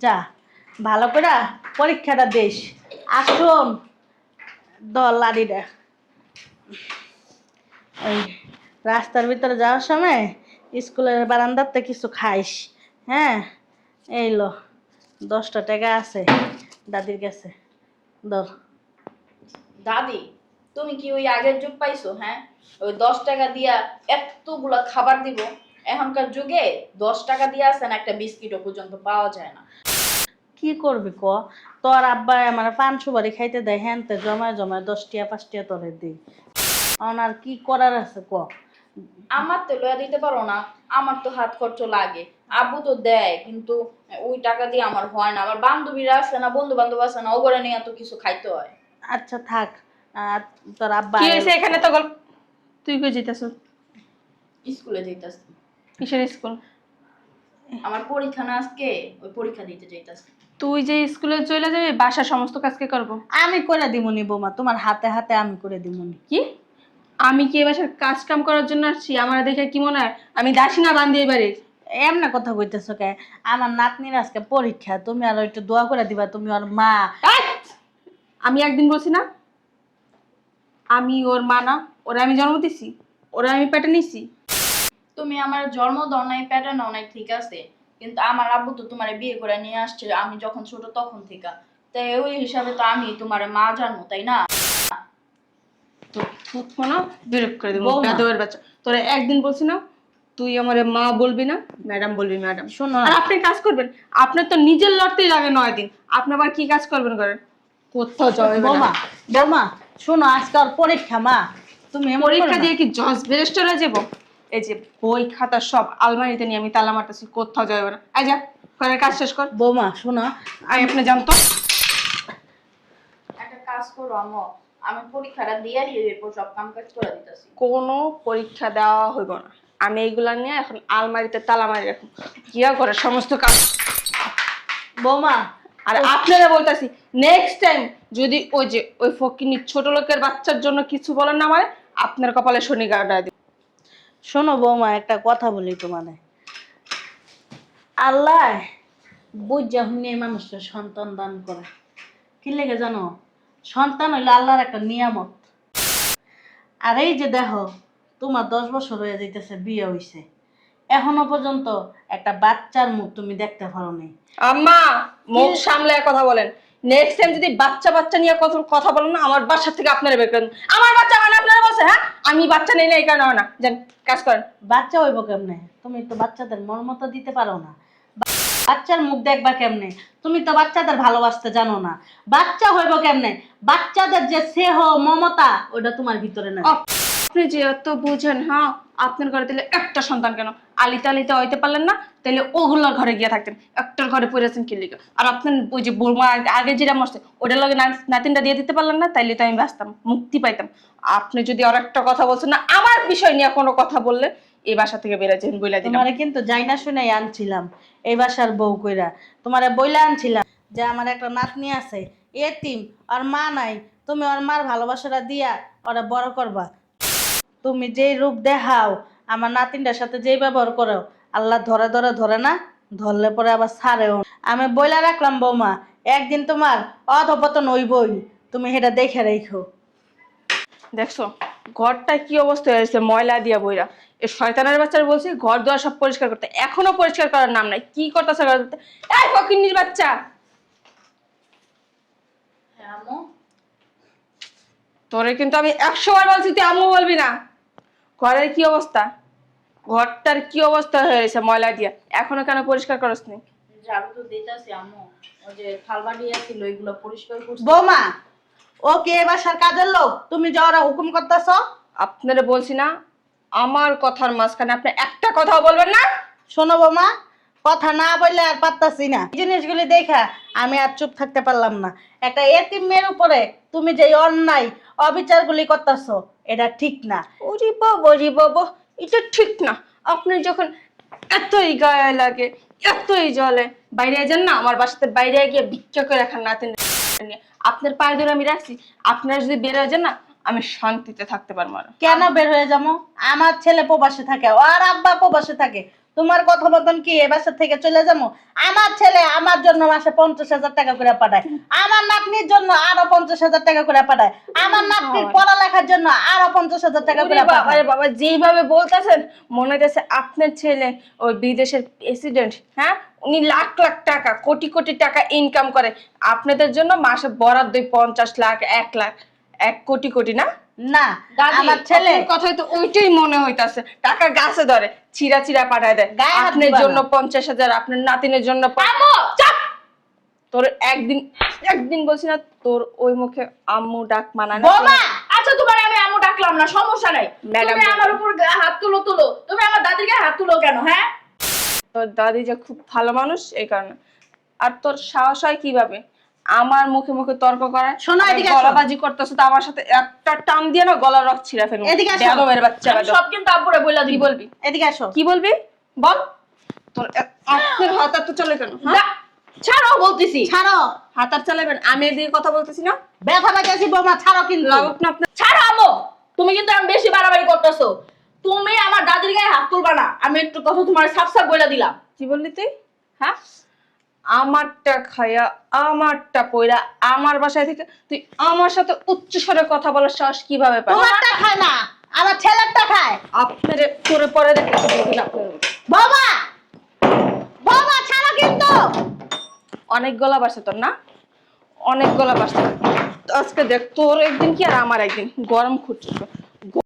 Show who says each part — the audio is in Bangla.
Speaker 1: যা ভালো করে পরীক্ষাটা দিস। আসুন দল লাড়িটা ওই রাস্তার ভিতরে যাওয়ার সময় স্কুলের বারান্দাতে কিছু খাইস। হ্যাঁ, এই লো 10টা টাকা আছে দাদির কাছে, ধর।
Speaker 2: দাদি, তুমি কি ওই আগের যুগ পাইছো? হ্যাঁ, ওই 10 টাকা দিয়া এতগুলা খাবার দিব। এখনকার যুগে 10 টাকা দিয়ে আসেন একটা বিস্কিটও পর্যন্ত পাওয়া যায় না।
Speaker 1: কি করবি ক, তোর আব্বা আমার পান সুপারি খাইতে দেয়, হ্যানতে জমায় জমায় 10 টিয়া 5 টিয়া তোরে দিই। আর কি করার আছে ক?
Speaker 2: আমার তো লয়া দিতে পারো না, আমার তো হাত খরচ লাগে। আব্বু তো দেয়, কিন্তু ওই টাকা দিয়ে আমার হয় না। আমার বান্ধবীরা আছে না, বন্ধু বান্ধব আছে না, ওগরে নিয়ে এত কিছু খাইতে হয়।
Speaker 1: আচ্ছা থাক, তোর আব্বা
Speaker 3: কি হয়েছে এখানে তো গল্প? তুই কই যেতেছ?
Speaker 2: স্কুলে যাইতাছি।
Speaker 3: কিসের স্কুল?
Speaker 2: আমার পরীক্ষা না আজকে, ওই পরীক্ষা দিতে যাইতাছি।
Speaker 3: তুই যে স্কুলে চলে যাবি, বাসার সমস্ত কাজ কে করবো?
Speaker 1: আমি করে দিমুনি বৌমা, তোমার হাতে হাতে আমি করে দিমুনি।
Speaker 3: কি? আমি কি এ বাসার কাজ কাম করার জন্য আসছি? আমার দেখে কি মনে হয় আমি দাসী না বান্দি এবারে?
Speaker 1: এমনা কথা কইতেছো কে? আমার নাতনির আজকে পরীক্ষা, তুমি আর একটু দোয়া করে দিবা, তুমি ওর মা।
Speaker 3: আমি একদিন বলছি না আমি ওর মা না? ওরা আমি জন্ম দিছি, ওরা আমি পেটে নিছি।
Speaker 2: তুমি আমার জন্ম দাও নাই, পেটে নাও নাই, ঠিক আছে, কিন্তু আমার আব্বু তো তোমারে বিয়ে করে নিয়ে আসছে আমি যখন ছোট তখন থেকে। তাই ওই হিসাবে তো আমি তোমারে মা জানো, তাই না?
Speaker 3: তো থুত না, বিরক্ত করে দেবো
Speaker 1: বৌমা।
Speaker 3: বেদবের বাচ্চা। তোরা একদিন বলছি না তুই আমার মা বলবি না, ম্যাডাম বলবি ম্যাডাম।
Speaker 1: শোনো
Speaker 3: আর আপনি কাজ করবেন, আপনার তো নিজের লড়তেই লাগে 9 দিন, আপনি আবার কি কাজ করবেন করেন? কোথাও যাবে
Speaker 1: বৌমা, বৌমা শোনো, আজকে ওর পরীক্ষা মা, তুমি এমন করো
Speaker 3: পরীক্ষা
Speaker 1: না।
Speaker 3: দিয়ে কি জজ ব্যারিস্টার যাবো? এই যে বই খাতা সব আলমারিতে নিয়ে আমি তালা মারতেছি, কোথাও যাবে না। আই যা, ঘরের কাজ শেষ কর।
Speaker 1: বৌমা শোনো,
Speaker 3: আমি আপনি জানতো
Speaker 2: একটা কাজ করো আমো, আমি পরীক্ষাটা দিয়ে এরপর সব কাম কাজ করে দিতেছি।
Speaker 3: কোনো পরীক্ষা দেওয়া হইব না। আমি এইগুলা নিয়ে এখন আলমারিতে তালা মারি রাখুন, গিয়া ঘরের সমস্ত কাজ।
Speaker 1: বৌমা
Speaker 3: আর আপনারা বলতেছি নেক্সট টাইম যদি ওই যে ওই ফকিনি ছোট লোকের বাচ্চার জন্য কিছু বলেন না আমারে, আপনার কপালে শনি গাড়া দিব।
Speaker 1: শোনো বৌমা, একটা কথা বলি তোমাদের। আল্লাহ বুঝা হুনে মানুষের সন্তান দান করে। কি লেগে জানো? সন্তান হইলো আল্লাহর একটা নিয়ামত। আর এই যে দেখো, তোমার 10 বছর হয়ে যাইতেছে, বিয়ে হইছে, এখনো পর্যন্ত একটা বাচ্চার মুখ তুমি দেখতে পারো নাই।
Speaker 3: আম্মা, মুখ সামলে কথা বলেন। নেক্সট টাইম যদি বাচ্চা বাচ্চা নিয়ে কথা বলেন না, আমার বাসা থেকে আপনারা বের করেন। আমার বাচ্চা মানে আপনারা বলছে? হ্যাঁ, আমি বাচ্চা নেই না এই কারণে হয় না। যান কাজ করেন।
Speaker 1: বাচ্চা হইব কেমনে? তুমি তো বাচ্চাদের মর্মতা দিতে পারো না। বাচ্চার মুখ দেখবা কেমনে? তুমি তো বাচ্চাদের ভালোবাসতে জানো না। বাচ্চা হইব কেমনে? বাচ্চাদের যে স্নেহ মমতা ওটা তোমার ভিতরে না।
Speaker 3: আপনি যে এত বুঝেন, হ্যাঁ, আপনার ঘরে তাহলে একটা সন্তান কেন? আলিতে আলিতে হইতে পারলেন না, তাহলে ওগুলোর ঘরে গিয়ে থাকতেন। একটার ঘরে পড়েছেন কি লিগা? আর আপনার ওই যে বৌমা আগে যেটা মরছে ওটার লগে নাতিনটা দিয়ে দিতে পারলেন না, তাইলে তো আমি বাঁচতাম, মুক্তি পাইতাম। আপনি যদি আর একটা কথা বলছেন না, আমার বিষয় নিয়ে কোনো কথা বললে এই বাসা থেকে বেড়ে যান বইলা দিলাম।
Speaker 1: তোমারে কিন্তু যাই না শুনেই আনছিলাম এই বাসার বউ কইরা, তোমারে বইলা আনছিলাম যে আমার একটা নাতনি আছে এতিম, আর মা নাই, তুমি ওর মার ভালোবাসাটা দিয়া ওরা বড় করবা। তুমি যেই রূপ দেখাও, আমার নাতিনটার সাথে যেই ব্যবহার করো, আল্লাহ ধরে ধরে ধরে না, ধরলে পরে আবার ছাড়েও। আমি বইলা রাখলাম বৌমা, একদিন তোমার অধপতন হইবই, তুমি সেটা দেখে রেখো।
Speaker 3: দেখছো ঘরটা কি অবস্থা হয়েছে, ময়লা দিয়া বইরা। এই শয়তানের বাচ্চারা বলছি ঘর দুয়ার সব পরিষ্কার করতে, এখনো পরিষ্কার করার নাম নাই। কি করতেছে? এই ফকিন্নির বাচ্চা,
Speaker 2: হ্যাঁ আম্মু।
Speaker 3: তোরে কিন্তু আমি 100 বার বলছি তুই আম্মু বলবি না। ঘরের কি অবস্থা, ঘরটার কি অবস্থা হয়েছে ময়লা দিয়া, এখনো কেন পরিষ্কার করস নি?
Speaker 2: ঝাড়ু তো দিতেছি আম্মু, ওই যে থালবাটি ছিল এগুলো পরিষ্কার করছি।
Speaker 1: বৌমা, ও কে এ বাসার কাজের লোক? তুমি যে ওরা হুকুম করতেছ?
Speaker 3: আপনারা বলছি না আমার কথার মাঝখানে আপনি একটা কথাও বলবেন না।
Speaker 1: শোনো বৌমা, কথা না বললে আর পারতাছি না। এই জিনিসগুলি দেখা আমি আর চুপ থাকতে পারলাম না। একটা এতিম মেয়ের উপরে তুমি যে অন্যায় অবিচারগুলি করতেছ, এটা ঠিক না।
Speaker 3: ওরে বাবা, রে বাবা, এটা ঠিক না। আপনি যখন এতই গায়ে লাগে, এতই জলে, বাইরে যান না, আমার বাসাতে বাইরে গিয়ে ভিক্ষা করে রাখার নাতেন নিয়ে আপনার পায়ে ধরে আমি রাখছি। আপনারা যদি বের হয়ে যান না, আমি শান্তিতে থাকতে পারবো না।
Speaker 1: কেন বের হয়ে যাবো? আমার ছেলে প্রবাসে থাকে, আর আব্বা প্রবাসে থাকে, তোমার কথা মতন কি এ বাসা থেকে চলে যাবো? আমার ছেলে আমার জন্য মাসে 50,000 টাকা করে পাঠায়, আমার নাতনির জন্য আরো 50,000 টাকা করে পাঠায়, আমার নাতনির পড়ালেখার জন্য আরো 50,000 টাকা করে
Speaker 3: ওরে বাবা
Speaker 1: পাঠায়।
Speaker 3: রে বাবা, যেইভাবে বলতেছেন মনে হইতেছে আপনার ছেলে ওই বিদেশের প্রেসিডেন্ট। হ্যাঁ, উনি লাখ লাখ টাকা কোটি কোটি টাকা ইনকাম করে, আপনাদের জন্য মাসে বরাদ্দ 50 লাখ 1 লাখ 1 কোটি কোটি না?
Speaker 1: না,
Speaker 2: দাদি,
Speaker 1: আমার ছেলে
Speaker 3: আপনার কথাই তো ওইটাই মনে হইতাছে। টাকা গাছে ধরে ছিঁড়া ছিঁড়া পাঠায় দেয়।
Speaker 1: গায়ে হাত
Speaker 3: আপনার
Speaker 1: দিবা
Speaker 3: জন্য
Speaker 1: না।
Speaker 3: 50,000, আপনার নাতিনের জন্য
Speaker 2: আম্মু!
Speaker 3: চাপ। তোর একদিন বলছি না তোর ওই মুখে আম্মু ডাক মানা না?
Speaker 1: বোমা
Speaker 2: আচ্ছা তোমার আমি আম্মু ডাকলাম না, সমস্যা নাই।
Speaker 3: ম্যাডাম
Speaker 2: তুমি আমার উপর হাত তুলো। তুমি আমার দাদির গায়ে হাত তুলো কেন? হ্যাঁ,
Speaker 3: তোর দাদি যে খুব ভালো মানুষ এই কারণে। আর তোর সাহস হয় কিভাবে আমার মুখে মুখে তর্ক করে?
Speaker 1: শোনো, এদিকে আসো।
Speaker 3: গলাবাজি করতেছ তো আমার সাথে, একটা টান দিয়ে না গলার রক ছিঁড়া ফেলবো।
Speaker 1: এদিকে আসো।
Speaker 3: বেয়াদবের বাচ্চা
Speaker 2: আমি
Speaker 3: বেয়াদব।
Speaker 2: সব কিন্তু আব্বুরে বইলা
Speaker 3: কি
Speaker 2: দিব।
Speaker 3: বলবি?
Speaker 1: এদিকে আসো।
Speaker 3: কি বলবি বল। তোর আপনার হাত আর তো চলে কেন? হ্যাঁ?
Speaker 2: ছাড়ো বলতেছি।
Speaker 1: ছাড়ো,
Speaker 3: হাত আর চালাবেন? আমি এদিকে কথা বলতেছি না?
Speaker 1: ব্যথা পাইতেছি বৌমা, ছাড়ো কিন্তু।
Speaker 3: লাগুক না আপনার।
Speaker 2: ছাড়ো আম্মু, তুমি কিন্তু আমি বেশি বাড়াবাড়ি করতেছো। তুমি আমার দাদির গায়ে হাত তুলবা না, আমি একটু কথা তোমার সাফ সাফ বইলা দিলাম।
Speaker 3: কি বললি তুই? হ্যাঁ, আমারটা খায়া আমারটা পয়রা আমার বাসায় থেকে তুই আমার সাথে উচ্চ স্বরে কথা বলার সাহস কিভাবে পাস?
Speaker 1: তোমারটা খায় না, আমার ছেলেরটা খায়।
Speaker 3: আপনারে করে পরে দেখেছি দেখুন আপনার
Speaker 1: বৌমা, বৌমা ছাড়ো কিন্তু।
Speaker 3: অনেক গলা বাসে তোর না, অনেক গলা বাসে। আজকে দেখ তোর একদিন কি আর আমার একদিন, গরম খুঁজছিস।